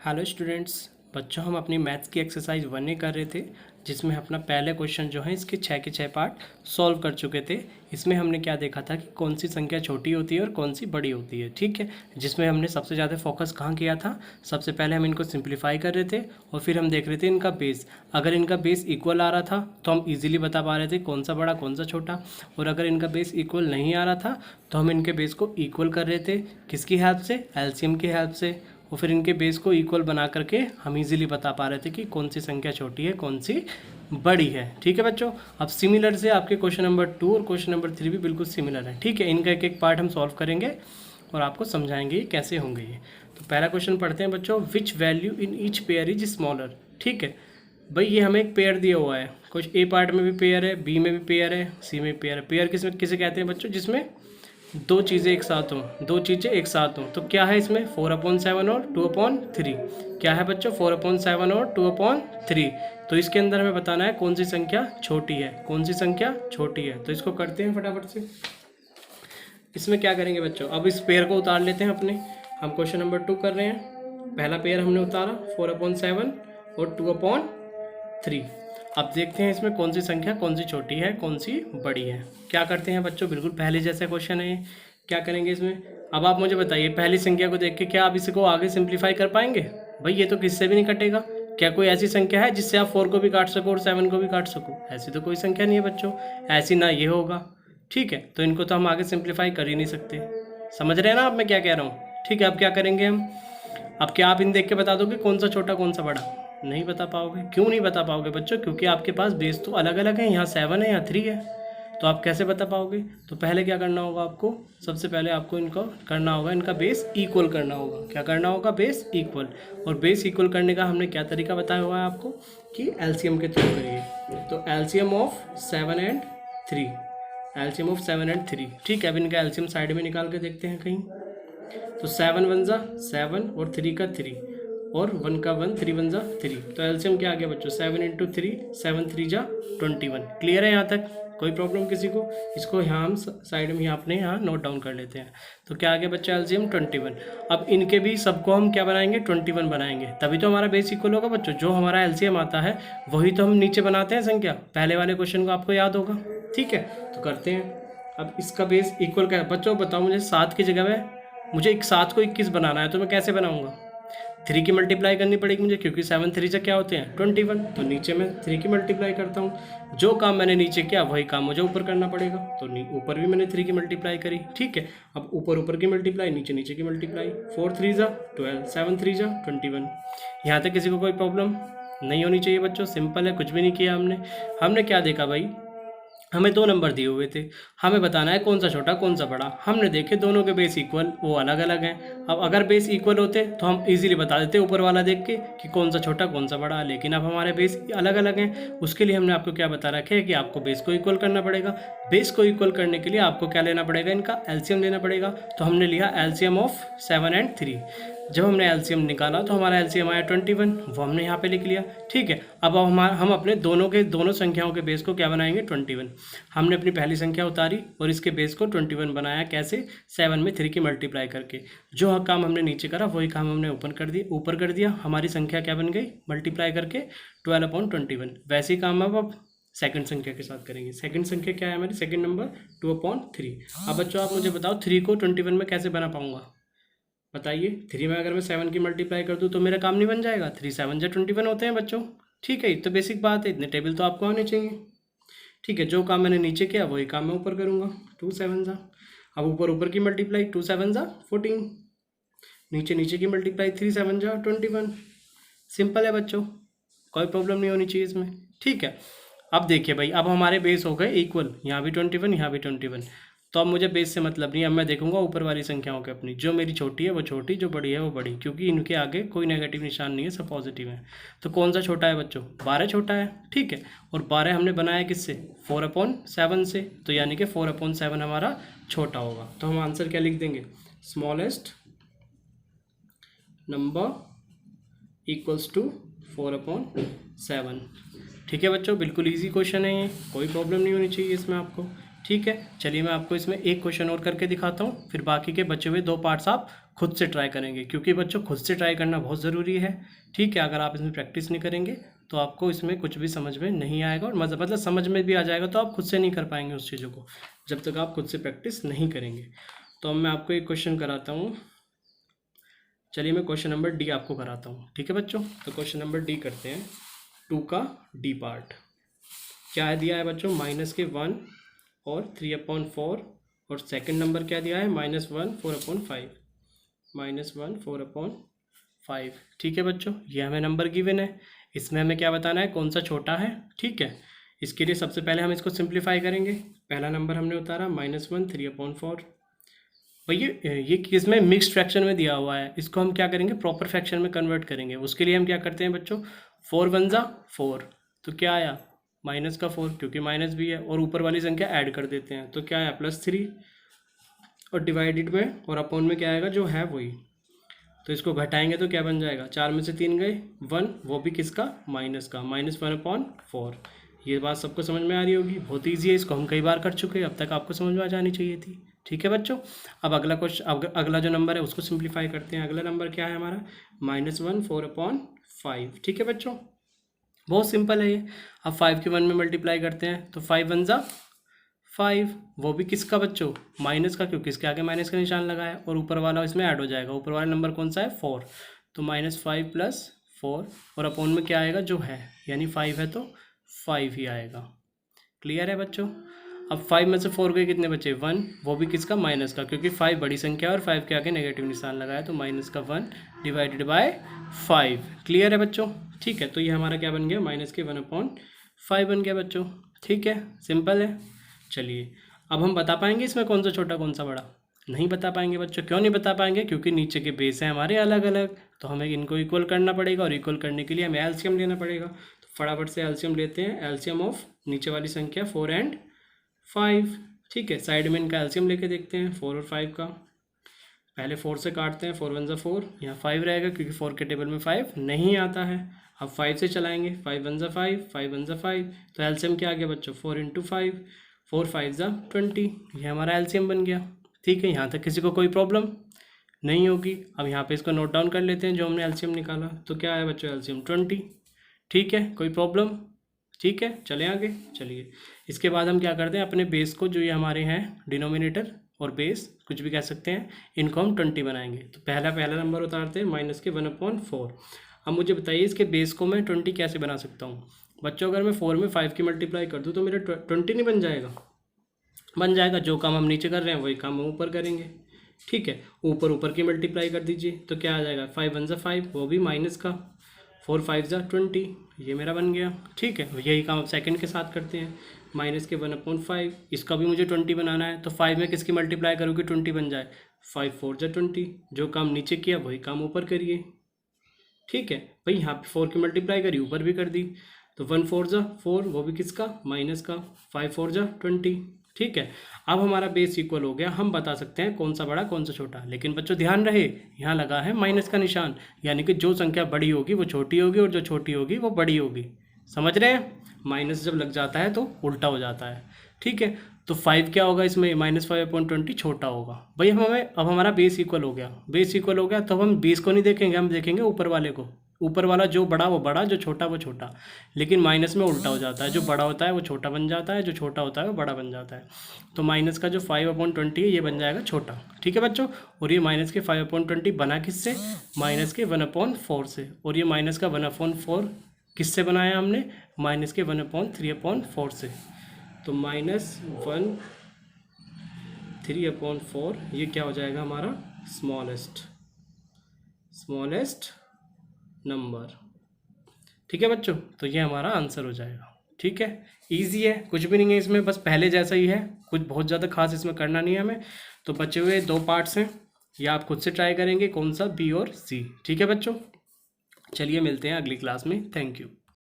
Hello students. बच्चों, हम अपनी मैथ्स की एक्सरसाइज 1 कर रहे थे, जिसमें अपना पहले क्वेश्चन जो है इसके 6 के 6 पार्ट सॉल्व कर चुके थे। इसमें हमने क्या देखा था कि कौन सी संख्या छोटी होती है और कौन सी बड़ी होती है, ठीक है। जिसमें हमने सबसे ज़्यादा फोकस कहाँ किया था, सबसे पहले हम इनको सिंप्लीफाई कर रहे थे और फिर हम देख रहे थे इनका बेस। अगर इनका बेस इक्वल आ रहा था तो हम ईजिली बता पा रहे थे कौन सा बड़ा कौन सा छोटा, और अगर इनका बेस इक्वल नहीं आ रहा था तो हम इनके बेस को इक्वल कर रहे थे। किसकी हेल्प से? एलसीएम की हेल्प से। और फिर इनके बेस को इक्वल बना करके हम इजीली बता पा रहे थे कि कौन सी संख्या छोटी है कौन सी बड़ी है, ठीक है बच्चों। अब सिमिलर से आपके क्वेश्चन नंबर 2 और क्वेश्चन नंबर 3 भी बिल्कुल सिमिलर है, ठीक है। इनका एक एक पार्ट हम सॉल्व करेंगे और आपको समझाएंगे कैसे होंगे ये। तो पहला क्वेश्चन पढ़ते हैं बच्चों। Which value in each pair is smaller, ठीक है भाई। ये हमें एक पेयर दिया हुआ है, कुछ ए पार्ट में भी पेयर है, बी में भी पेयर है, सी में पेयर है। पेयर किसे कहते हैं बच्चों? जिसमें दो चीज़ें एक साथ हों, दो चीज़ें एक साथ हों। तो क्या है इसमें? 4/7 और 2/3। क्या है बच्चों? 4/7 और 2/3। तो इसके अंदर हमें बताना है कौन सी संख्या छोटी है, कौन सी संख्या छोटी है। तो इसको करते हैं फटाफट से। इसमें क्या करेंगे बच्चों, अब इस पेयर को उतार लेते हैं अपने। हम क्वेश्चन नंबर 2 कर रहे हैं। पहला पेयर हमने उतारा 4/7 और 2/3। अब देखते हैं इसमें कौन सी संख्या कौन सी छोटी है कौन सी बड़ी है। क्या करते हैं बच्चों, बिल्कुल पहले जैसा क्वेश्चन है ये। क्या करेंगे इसमें? अब आप मुझे बताइए, पहली संख्या को देख के क्या आप इसको आगे सिंप्लीफाई कर पाएंगे? भाई ये तो किससे भी नहीं कटेगा। क्या कोई ऐसी संख्या है जिससे आप 4 को भी काट सको और 7 को भी काट सको? ऐसी तो कोई संख्या नहीं है बच्चों, ऐसी ना ये होगा, ठीक है। तो इनको तो हम आगे सिंप्लीफाई कर ही नहीं सकते। समझ रहे हैं ना आप मैं क्या कह रहा हूँ? ठीक है। अब क्या करेंगे हम? अब क्या आप इन देख के बता दोगे कौन सा छोटा कौन सा बड़ा? नहीं बता पाओगे। क्यों नहीं बता पाओगे बच्चों? क्योंकि आपके पास बेस तो अलग अलग है, यहाँ 7 है यहाँ 3 है। तो आप कैसे बता पाओगे? तो पहले क्या करना होगा आपको? सबसे पहले आपको इनको करना होगा, इनका बेस इक्वल करना होगा। क्या करना होगा? Base equal. और बेस इक्वल करने का हमने क्या तरीका बताया हुआ है आपको कि एलसीएम के थ्रू करिए। तो LCM of 7 and 3, LCM of 7 and 3, ठीक है। अब इनका एलसीएम साइड में निकाल के देखते हैं कहीं। तो 7 1 जा 7 और 3 का 3 और 1 का 1, 3 1 जा 3। तो एलसीएम क्या आ गया बच्चों? 7 × 3, 7 3 जा 21। क्लियर है यहाँ तक? कोई प्रॉब्लम किसी को? इसको यहाँ हम साइड में अपने यहाँ नोट डाउन कर लेते हैं। तो क्या आ गया बच्चा? एलसीएम 21। अब इनके भी सबको हम क्या बनाएंगे? 21 बनाएंगे, तभी तो हमारा बेस इक्वल होगा बच्चों। जो हमारा एलसीएम आता है वही तो हम नीचे बनाते हैं संख्या। पहले वाले क्वेश्चन को आपको याद होगा, ठीक है। तो करते हैं। अब इसका बेस इक्वल क्या है बच्चों? बताओ मुझे। 7 की जगह में मुझे एक 7 को 21 बनाना है, तो मैं कैसे बनाऊंगा? 3 की मल्टीप्लाई करनी पड़ेगी मुझे, क्योंकि 7 3 से क्या होते हैं? 21। तो नीचे मैं 3 की मल्टीप्लाई करता हूँ। जो काम मैंने नीचे किया वही काम मुझे ऊपर करना पड़ेगा। तो ऊपर भी मैंने 3 की मल्टीप्लाई करी, ठीक है। अब ऊपर ऊपर की मल्टीप्लाई, नीचे नीचे की मल्टीप्लाई। 4 3 जा 12, 7 3 जा 21। यहाँ तक किसी को कोई प्रॉब्लम नहीं होनी चाहिए बच्चों। सिंपल है, कुछ भी नहीं किया हमने। हमने क्या देखा भाई? हमें 2 नंबर दिए हुए थे, हमें बताना है कौन सा छोटा कौन सा बड़ा। हमने देखे दोनों के बेस इक्वल, वो अलग अलग हैं। अब अगर बेस इक्वल होते तो हम इजीली बता देते ऊपर वाला देख के कि कौन सा छोटा कौन सा बड़ा। लेकिन अब हमारे बेस अलग अलग हैं, उसके लिए हमने आपको क्या बता रखा है कि आपको बेस को इक्वल करना पड़ेगा। बेस को इक्वल करने के लिए आपको क्या लेना पड़ेगा? इनका एलसीएम लेना पड़ेगा। तो हमने लिया एलसीएम ऑफ 7 एंड 3। जब हमने एलसीएम निकाला तो हमारा एलसीएम आया 21, वो हमने यहाँ पे लिख लिया, ठीक है। अब हम अपने दोनों संख्याओं के बेस को क्या बनाएंगे? 21। हमने अपनी पहली संख्या उतारी और इसके बेस को 21 बनाया। कैसे? 7 में 3 की मल्टीप्लाई करके। जो काम हमने नीचे करा वही काम हमने ऊपर कर दिया। हमारी संख्या क्या बन गई? मल्टीप्लाई करके 12/21। वैसे ही काम अब सेकंड संख्या के साथ करेंगे। सेकंड संख्या क्या है हमारी? Second number 2/3। अब बच्चों आप मुझे बताओ 3 को 21 में कैसे बना पाऊंगा? बताइए। 3 में अगर मैं 7 की मल्टीप्लाई कर दूँ तो मेरा काम नहीं बन जाएगा? 3 7 जा 21 होते हैं बच्चों, ठीक है। तो बेसिक बात है, इतने टेबल तो आपको आने चाहिए, ठीक है। जो काम मैंने नीचे किया वही काम मैं ऊपर करूँगा। 2 7 जा, अब ऊपर ऊपर की मल्टीप्लाई 2 7 जा 14, नीचे नीचे की मल्टीप्लाई 3 7 जा 21। सिंपल है बच्चों, कोई प्रॉब्लम नहीं होनी चाहिए इसमें, ठीक है। अब देखिए भाई, अब हमारे बेस हो गए इक्वल, यहाँ भी 21 यहाँ भी 21। तो अब मुझे बेस से मतलब नहीं है, अब मैं देखूंगा ऊपर वाली संख्याओं के अपनी। जो मेरी छोटी है वो छोटी, जो बड़ी है वो बड़ी, क्योंकि इनके आगे कोई नेगेटिव निशान नहीं है, सब पॉजिटिव है। तो कौन सा छोटा है बच्चों? 12 छोटा है, ठीक है। और 12 हमने बनाया किससे? 4/7 से। तो यानी कि 4/7 हमारा छोटा होगा। तो हम आंसर क्या लिख देंगे? Smallest number equals to 4/7। ठीक है बच्चों, बिल्कुल इजी क्वेश्चन है ये, कोई प्रॉब्लम नहीं होनी चाहिए इसमें आपको, ठीक है। चलिए मैं आपको इसमें एक क्वेश्चन और करके दिखाता हूँ, फिर बाकी के बचे हुए 2 पार्ट्स आप खुद से ट्राई करेंगे, क्योंकि बच्चों खुद से ट्राई करना बहुत ज़रूरी है। ठीक है, अगर आप इसमें प्रैक्टिस नहीं करेंगे तो आपको इसमें कुछ भी समझ में नहीं आएगा, और मतलब समझ में भी आ जाएगा तो आप खुद से नहीं कर पाएंगे उस चीज़ों को, जब तक आप खुद से प्रैक्टिस नहीं करेंगे। तो अब मैं आपको एक क्वेश्चन कराता हूँ। चलिए मैं क्वेश्चन नंबर डी आपको कराता हूँ। ठीक है बच्चों, तो क्वेश्चन नंबर डी करते हैं। 2 का डी पार्ट क्या है दिया है बच्चों, -1 और 3/4, और सेकंड नंबर क्या दिया है, -1 4/5, -1 4/5। ठीक है बच्चों, ये हमें नंबर गिवन है, इसमें हमें क्या बताना है, कौन सा छोटा है। ठीक है, इसके लिए सबसे पहले हम इसको सिंप्लीफाई करेंगे। पहला नंबर हमने उतारा -1 3/4। भैया ये किस में मिक्स्ड फ्रैक्शन में दिया हुआ है, इसको हम क्या करेंगे, प्रॉपर फ्रैक्शन में कन्वर्ट करेंगे। उसके लिए हम क्या करते हैं बच्चों, 4 1 जा 4, तो क्या आया -4, क्योंकि माइनस भी है, और ऊपर वाली संख्या ऐड कर देते हैं, तो क्या आया +3, और डिवाइडेड में और अपॉन में क्या आएगा, जो है वही। तो इसको घटाएंगे तो क्या बन जाएगा, 4 में से 3 गए 1, वो भी किसका, माइनस का, -1/4। ये बात सबको समझ में आ रही होगी, बहुत ईजी है, इसको हम कई बार कर चुके हैं, अब तक आपको समझ में आ जानी चाहिए थी। ठीक है बच्चों, अब अगला क्वेश्चन, अगला जो नंबर है उसको सिंप्लीफाई करते हैं। अगला नंबर क्या है हमारा, -1 4/5। ठीक है बच्चों, बहुत सिंपल है ये। अब 5 के 1 में मल्टीप्लाई करते हैं, तो 5 1 जा 5, वो भी किसका बच्चों, माइनस का, क्योंकि इसके आगे माइनस का निशान लगा है, और ऊपर वाला इसमें ऐड हो जाएगा। ऊपर वाला नंबर कौन सा है, 4, तो -5 + 4, और अपॉन में क्या आएगा, जो है, यानी 5 है तो 5 ही आएगा। क्लियर है बच्चों। अब 5 में से 4 गए, कितने बचे, 1, वो भी किसका, माइनस का, क्योंकि 5 बड़ी संख्या है और 5 के आगे नेगेटिव निशान लगाया, तो -1 डिवाइडेड बाय 5। क्लियर है बच्चों। ठीक है, तो ये हमारा क्या बन गया, -1/5 बन गया बच्चों। ठीक है, सिंपल है। चलिए, अब हम बता पाएंगे इसमें कौन सा छोटा कौन सा बड़ा, नहीं बता पाएंगे बच्चों। क्यों नहीं बता पाएंगे, क्योंकि नीचे के बेस हैं हमारे अलग अलग, तो हमें इनको इक्वल करना पड़ेगा, और इक्वल करने के लिए हमें एलसीएम लेना पड़ेगा। तो फटाफट से एलसीएम लेते हैं। एलसीएम ऑफ नीचे वाली संख्या 4 और 5। ठीक है, साइड में इनका एलसीएम लेके देखते हैं 4 और 5 का। पहले 4 से काटते हैं, 4 1 जा 4, यहाँ 5 रहेगा, क्योंकि 4 के टेबल में 5 नहीं आता है। अब 5 से चलाएंगे, 5 1 जा 5, 5 1 जा 5, तो एलसीएम क्या आ गया बच्चों, 4 × 5, 4 5 जा 20, ये हमारा एलसीएम बन गया। ठीक है, यहाँ तक किसी को कोई प्रॉब्लम नहीं होगी। अब यहाँ पे इसको नोट डाउन कर लेते हैं, जो हमने एलसीएम निकाला, तो क्या आया बच्चों, एलसीएम 20। ठीक है, कोई प्रॉब्लम, ठीक है, चले आगे। चलिए, इसके बाद हम क्या करते हैं, अपने बेस को, जो ये हमारे हैं डिनोमिनेटर और बेस, कुछ भी कह सकते हैं, इनको हम 20 बनाएंगे। तो पहला नंबर उतारते हैं, -1/4। अब मुझे बताइए, इसके बेस को मैं 20 कैसे बना सकता हूँ बच्चों। अगर मैं 4 में 5 की मल्टीप्लाई कर दूँ तो मेरा 20 नहीं बन जाएगा, बन जाएगा। जो काम हम नीचे कर रहे हैं वही काम हम ऊपर करेंगे। ठीक है, ऊपर की मल्टीप्लाई कर दीजिए, तो क्या आ जाएगा, 5 1 जा 5, वो भी माइनस का, 4 5 जा 20, ये मेरा बन गया। ठीक है, यही काम अब सेकंड के साथ करते हैं, -1/5, इसका भी मुझे 20 बनाना है, तो 5 में किसकी मल्टीप्लाई करूँ कि 20 बन जाए, 5 4 जा 20, जो काम नीचे किया वही काम ऊपर करिए। ठीक है भाई, यहाँ पे 4 की मल्टीप्लाई करी, ऊपर भी कर दी, तो 1 4 जा 4, वो भी किसका, माइनस का, 5 4 जा 20। ठीक है, अब हमारा बेस इक्वल हो गया, हम बता सकते हैं कौन सा बड़ा कौन सा छोटा। लेकिन बच्चों ध्यान रहे, यहाँ लगा है माइनस का निशान, यानी कि जो संख्या बड़ी होगी वो छोटी होगी, और जो छोटी होगी वो बड़ी होगी। समझ रहे हैं, माइनस जब लग जाता है तो उल्टा हो जाता है। ठीक है, तो 5 क्या होगा इसमें, -5/20 छोटा होगा। भाई अब हमारा बेस इक्वल हो गया, बेस इक्वल हो गया, तो हम बेस को नहीं देखेंगे, हम देखेंगे ऊपर वाले को। ऊपर वाला जो बड़ा वो बड़ा, जो छोटा वो छोटा। लेकिन माइनस में उल्टा हो जाता है, जो बड़ा होता है वो छोटा बन जाता है, जो छोटा होता है वो बड़ा बन जाता है। तो माइनस का जो 5/20 है ये बन जाएगा छोटा। ठीक है बच्चों, और ये माइनस के 5/20 बना किससे, माइनस के 1/4 से, और ये माइनस का 1/4 किससे बनाया हमने, माइनस के 1/3/4 से। तो -1 3/4, ये क्या हो जाएगा हमारा, स्मॉलेस्ट नंबर। ठीक है बच्चों, तो ये हमारा आंसर हो जाएगा। ठीक है, इजी है, कुछ भी नहीं है इसमें, बस पहले जैसा ही है, कुछ बहुत ज़्यादा खास इसमें करना नहीं है हमें। तो बचे हुए 2 पार्ट्स हैं, या आप खुद से ट्राई करेंगे, कौन सा, बी और सी। ठीक है बच्चों, चलिए मिलते हैं अगली क्लास में। Thank you.